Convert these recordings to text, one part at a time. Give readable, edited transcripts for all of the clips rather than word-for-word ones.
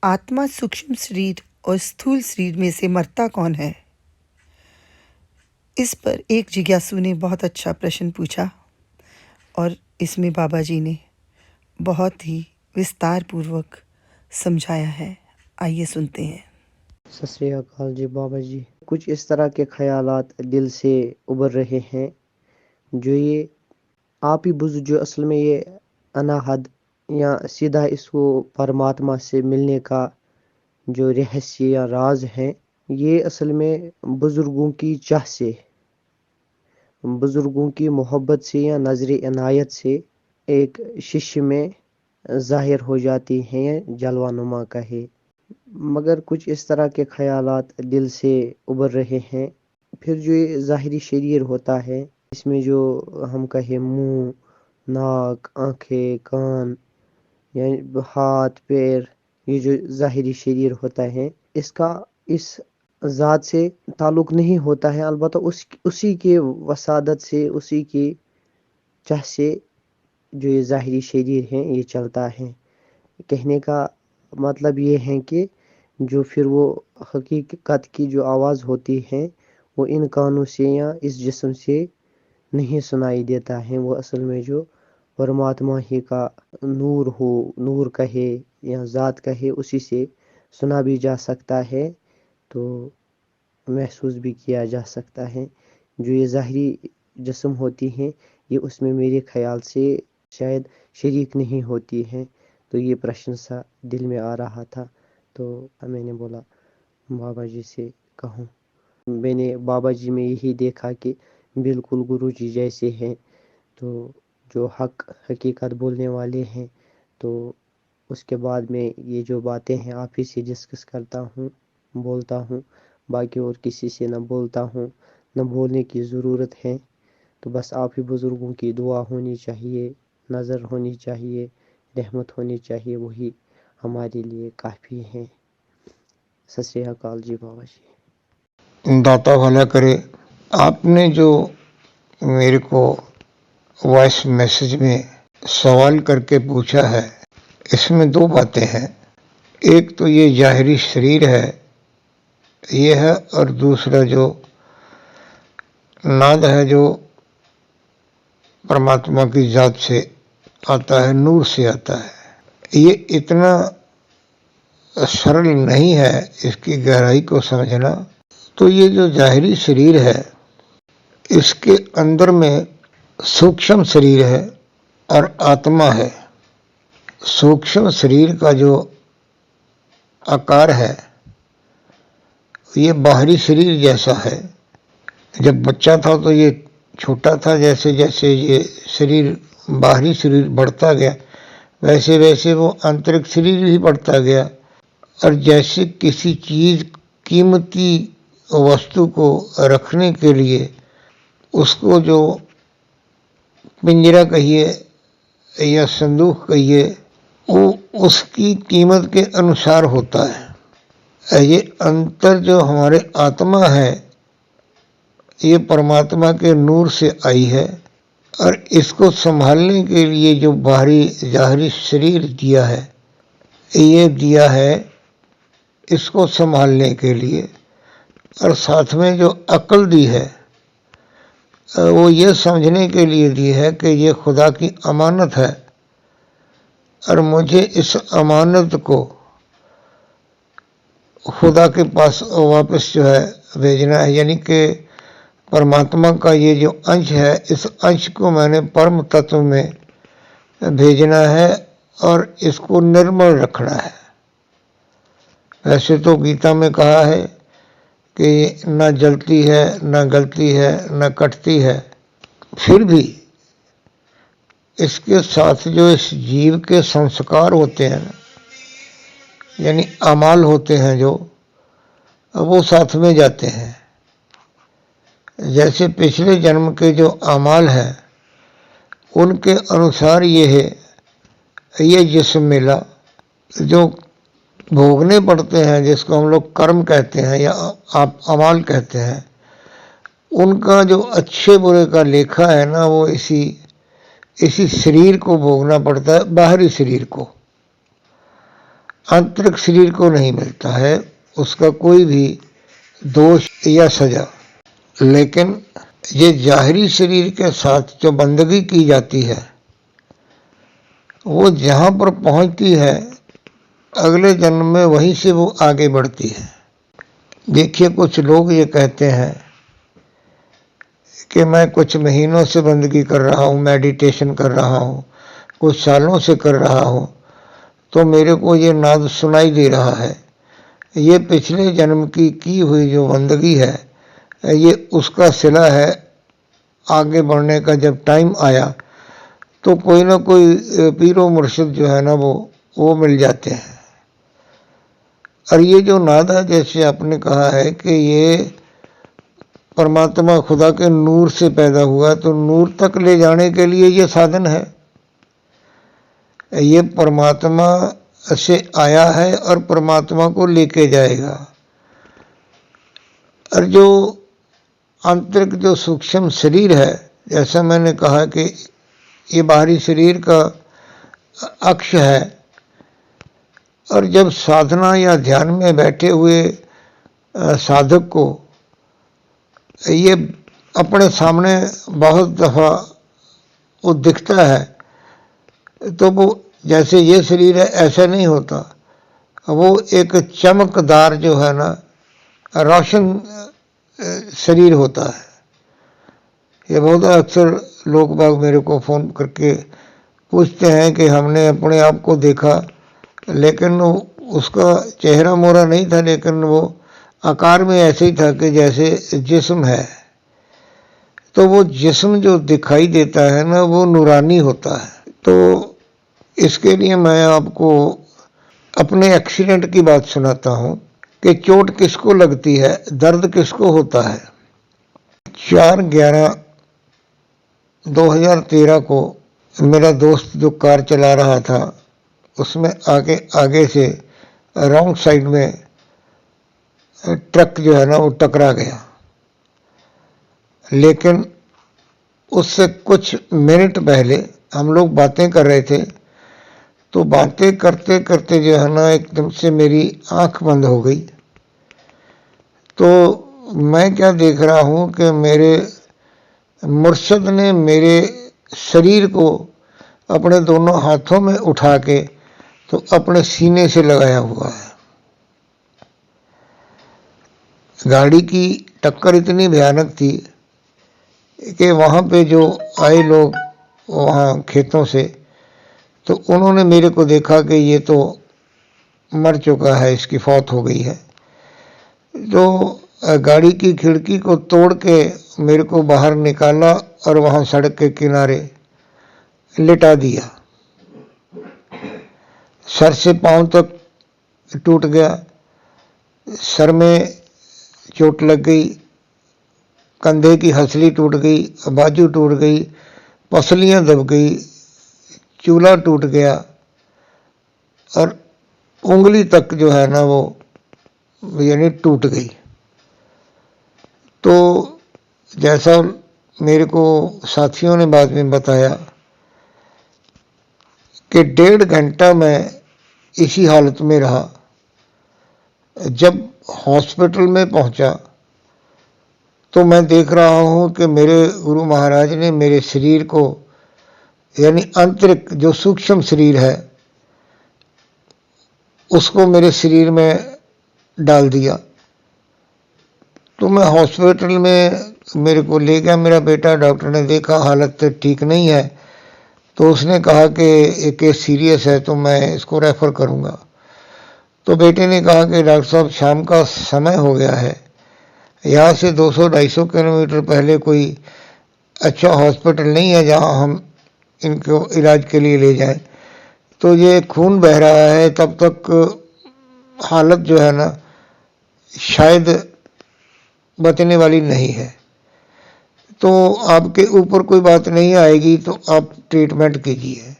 आत्मा सूक्ष्म शरीर और स्थूल शरीर में से मरता कौन है? इस पर एक जिज्ञासु ने बहुत अच्छा प्रश्न पूछा और इसमें बाबा जी ने बहुत ही विस्तार पूर्वक समझाया है। आइए सुनते हैं। सत श्री अकाल जी बाबा जी। कुछ इस तरह के ख्यालात दिल से उभर रहे हैं जो ये आप ही बुझ, जो असल में ये अनाहद या सीधा इसको परमात्मा से मिलने का जो रहस्य या राज है, ये असल में बुजुर्गों की चाह से, बुजुर्गों की मोहब्बत से या नजर इनायत से एक शिष्य में जाहिर हो जाती हैं, जलवानुमा का है। मगर कुछ इस तरह के ख्यालात दिल से उभर रहे हैं। फिर जो ये ज़ाहिरी शरीर होता है, इसमें जो हम कहें मुंह, नाक, आंखें, कान या हाथ, पैर, ये जो ज़ाहिरी शरीर होता है, इसका इस ज़ात से ताल्लुक़ नहीं होता है। अलबत्ता उसी के वसादत से, उसी की चाह से जो ये ज़ाहिरी शरीर है ये चलता है। कहने का मतलब ये है कि जो फिर वो हकीकत की जो आवाज़ होती है वो इन कानों से या इस जिस्म से नहीं सुनाई देता है। वो असल में जो परमात्मा ही का नूर हो, नूर कहे या ज़ात कहे, उसी से सुना भी जा सकता है, तो महसूस भी किया जा सकता है। जो ये ज़ाहिरी जिस्म होती हैं ये उसमें मेरे ख्याल से शायद शरीक नहीं होती हैं। तो ये प्रश्न सा दिल में आ रहा था, तो मैंने बोला बाबा जी से कहूँ। मैंने बाबा जी में यही देखा कि बिल्कुल गुरु जी जैसे हैं, तो जो हकीकत बोलने वाले हैं। तो उसके बाद में ये जो बातें हैं आप ही से डिस्कस करता हूँ, बोलता हूँ, बाकी और किसी से न बोलता हूँ, न बोलने की ज़रूरत है। तो बस आप ही बुज़ुर्गों की दुआ होनी चाहिए, नज़र होनी चाहिए, रहमत होनी चाहिए, वही हमारे लिए काफ़ी है। सत श्री अकाल जी बाबा जी। दाता भला करे। आपने जो मेरे को वॉइस मैसेज में सवाल करके पूछा है, इसमें दो बातें हैं। एक तो ये ज़ाहिरी शरीर है, ये है, और दूसरा जो नाद है जो परमात्मा की ज़ात से आता है, नूर से आता है। ये इतना सरल नहीं है इसकी गहराई को समझना। तो ये जो ज़ाहिरी शरीर है, इसके अंदर में सूक्ष्म शरीर है और आत्मा है। सूक्ष्म शरीर का जो आकार है ये बाहरी शरीर जैसा है। जब बच्चा था तो ये छोटा था, जैसे जैसे ये शरीर, बाहरी शरीर बढ़ता गया, वैसे वैसे वो आंतरिक शरीर भी बढ़ता गया। और जैसे किसी चीज़, कीमती वस्तु को रखने के लिए उसको जो पिंजरा कहिए या संदूक कहिए, वो उसकी कीमत के अनुसार होता है। ये अंतर जो हमारे आत्मा है, ये परमात्मा के नूर से आई है, और इसको संभालने के लिए जो बाहरी ज़ाहिरी शरीर दिया है, ये दिया है इसको संभालने के लिए। और साथ में जो अक्ल दी है वो ये समझने के लिए दी है कि ये खुदा की अमानत है और मुझे इस अमानत को खुदा के पास वापस जो है भेजना है। यानी कि परमात्मा का ये जो अंश है, इस अंश को मैंने परम तत्व में भेजना है और इसको निर्मल रखना है। वैसे तो गीता में कहा है कि न जलती है, न गलती है, न कटती है, फिर भी इसके साथ जो इस जीव के संस्कार होते हैं, यानी अमाल होते हैं, जो वो साथ में जाते हैं। जैसे पिछले जन्म के जो अमाल हैं उनके अनुसार ये जिस्म मिला, जो भोगने पड़ते हैं, जिसको हम लोग कर्म कहते हैं या आप अमाल कहते हैं, उनका जो अच्छे बुरे का लेखा है ना, वो इसी शरीर को भोगना पड़ता है, बाहरी शरीर को। आंतरिक शरीर को नहीं मिलता है उसका कोई भी दोष या सजा। लेकिन ये जाहिरी शरीर के साथ जो बंदगी की जाती है वो जहाँ पर पहुँचती है अगले जन्म में वहीं से वो आगे बढ़ती है। देखिए, कुछ लोग ये कहते हैं कि मैं कुछ महीनों से बंदगी कर रहा हूँ, मेडिटेशन कर रहा हूँ, कुछ सालों से कर रहा हूँ, तो मेरे को ये नाद सुनाई दे रहा है। ये पिछले जन्म की हुई जो बंदगी है ये उसका सिला है। आगे बढ़ने का जब टाइम आया तो कोई ना कोई पीरो मुर्शिद जो है ना वो मिल जाते हैं। और ये जो नाद है, जैसे आपने कहा है कि ये परमात्मा खुदा के नूर से पैदा हुआ, तो नूर तक ले जाने के लिए ये साधन है। ये परमात्मा से आया है और परमात्मा को लेके जाएगा। और जो आंतरिक जो सूक्ष्म शरीर है, जैसा मैंने कहा कि ये बाहरी शरीर का अक्ष है, और जब साधना या ध्यान में बैठे हुए साधक को ये अपने सामने बहुत दफ़ा वो दिखता है, तो वो जैसे ये शरीर है ऐसा नहीं होता, वो एक चमकदार जो है ना रोशन शरीर होता है। ये बहुत अक्सर लोग बाग मेरे को फ़ोन करके पूछते हैं कि हमने अपने आप को देखा, लेकिन उसका चेहरा मोरा नहीं था, लेकिन वो आकार में ऐसे ही था कि जैसे जिस्म है। तो वो जिस्म जो दिखाई देता है ना वो नूरानी होता है। तो इसके लिए मैं आपको अपने एक्सीडेंट की बात सुनाता हूँ कि चोट किसको लगती है, दर्द किसको होता है। 4/11/2013 को मेरा दोस्त जो कार चला रहा था उसमें आगे से रॉन्ग साइड में ट्रक जो है ना वो टकरा गया। लेकिन उससे कुछ मिनट पहले हम लोग बातें कर रहे थे, तो बातें करते करते जो है ना एकदम से मेरी आंख बंद हो गई। तो मैं क्या देख रहा हूँ कि मेरे मुर्शिद ने मेरे शरीर को अपने दोनों हाथों में उठा के तो अपने सीने से लगाया हुआ है। गाड़ी की टक्कर इतनी भयानक थी कि वहाँ पे जो आए लोग वहाँ खेतों से, तो उन्होंने मेरे को देखा कि ये तो मर चुका है, इसकी फौत हो गई है। तो गाड़ी की खिड़की को तोड़ के मेरे को बाहर निकाला और वहाँ सड़क के किनारे लिटा दिया। सर से पांव तक टूट गया, सर में चोट लग गई, कंधे की हंसली टूट गई, बाजू टूट गई, पसलियां दब गई, चूल्हा टूट गया और उंगली तक जो है ना वो यानी टूट गई। तो जैसा मेरे को साथियों ने बाद में बताया कि 1.5 घंटा मैं इसी हालत में रहा। जब हॉस्पिटल में पहुंचा तो मैं देख रहा हूं कि मेरे गुरु महाराज ने मेरे शरीर को यानी आंतरिक जो सूक्ष्म शरीर है उसको मेरे शरीर में डाल दिया। तो मैं हॉस्पिटल में मेरे को ले गया मेरा बेटा। डॉक्टर ने देखा हालत ठीक नहीं है, तो उसने कहा कि एक केस सीरियस है, तो मैं इसको रेफ़र करूँगा। तो बेटे ने कहा कि डॉक्टर साहब शाम का समय हो गया है, यहाँ से 200-250 किलोमीटर पहले कोई अच्छा हॉस्पिटल नहीं है जहाँ हम इनको इलाज के लिए ले जाएं। तो ये खून बह रहा है, तब तक हालत जो है ना शायद बचने वाली नहीं है, तो आपके ऊपर कोई बात नहीं आएगी, तो आप ट्रीटमेंट कीजिए।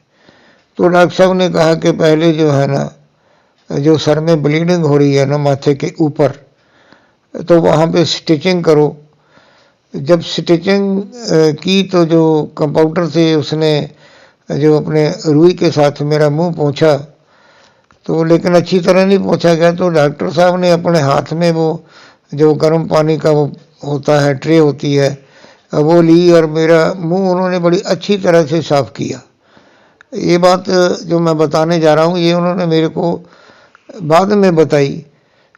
तो डॉक्टर साहब ने कहा कि पहले जो है ना जो सर में ब्लीडिंग हो रही है ना माथे के ऊपर, तो वहाँ पे स्टिचिंग करो। जब स्टिचिंग की तो जो कंपाउंडर थे उसने जो अपने रुई के साथ मेरा मुंह पोंछा, तो लेकिन अच्छी तरह नहीं पहुंचा गया। तो डॉक्टर साहब ने अपने हाथ में वो जो गर्म पानी का वो होता है, ट्रे होती है, वो ली और मेरा मुंह उन्होंने बड़ी अच्छी तरह से साफ किया। ये बात जो मैं बताने जा रहा हूँ ये उन्होंने मेरे को बाद में बताई।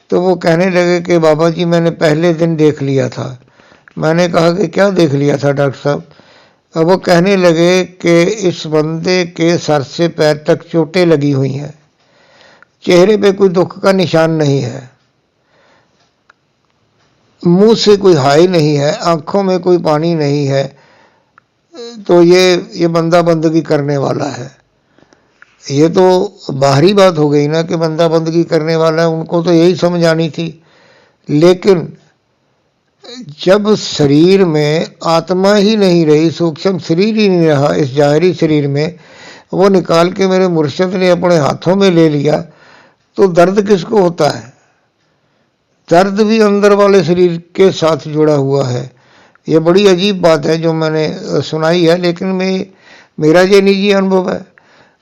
तो वो कहने लगे कि बाबा जी मैंने पहले दिन देख लिया था। मैंने कहा कि क्या देख लिया था डॉक्टर साहब? अब वो कहने लगे कि इस बंदे के सर से पैर तक चोटें लगी हुई हैं, चेहरे पे कोई दुख का निशान नहीं है, मुंह से कोई हाय नहीं है, आंखों में कोई पानी नहीं है, तो ये बंदा बंदगी करने वाला है। ये तो बाहरी बात हो गई ना कि बंदा बंदगी करने वाला है, उनको तो यही समझ आनी थी। लेकिन जब शरीर में आत्मा ही नहीं रही, सूक्ष्म शरीर ही नहीं रहा इस जाहिरी शरीर में, वो निकाल के मेरे मुर्शिद ने अपने हाथों में ले लिया, तो दर्द किसको होता है? दर्द भी अंदर वाले शरीर के साथ जुड़ा हुआ है। ये बड़ी अजीब बात है जो मैंने सुनाई है, लेकिन मेरा ये निजी अनुभव है।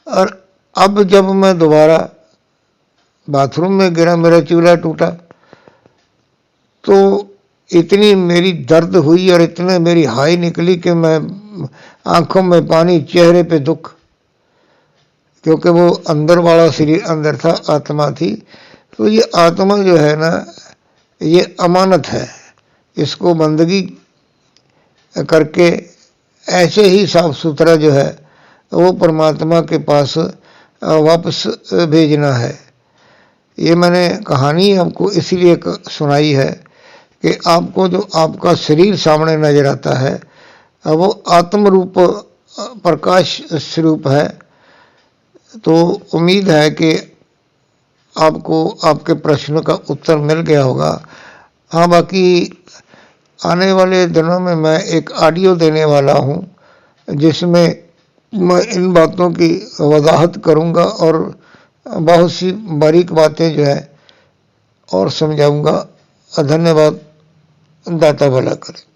और अब जब मैं दोबारा बाथरूम में गिरा, मेरा चूल्हा टूटा, तो इतनी मेरी दर्द हुई और इतने मेरी हाई निकली कि मैं आंखों में पानी, चेहरे पे दुख, क्योंकि वो अंदर वाला शरीर अंदर था, आत्मा थी। तो ये आत्मा जो है ना, ये अमानत है, इसको बंदगी करके ऐसे ही साफ सुथरा जो है वो परमात्मा के पास वापस भेजना है। ये मैंने कहानी आपको इसलिए सुनाई है कि आपको जो आपका शरीर सामने नजर आता है वो आत्म रूप प्रकाश स्वरूप है। तो उम्मीद है कि आपको आपके प्रश्न का उत्तर मिल गया होगा। हाँ, बाकी आने वाले दिनों में मैं एक ऑडियो देने वाला हूँ जिसमें मैं इन बातों की वजाहत करूँगा और बहुत सी बारीक बातें जो है और समझाऊँगा। धन्यवाद। दाता भला करे।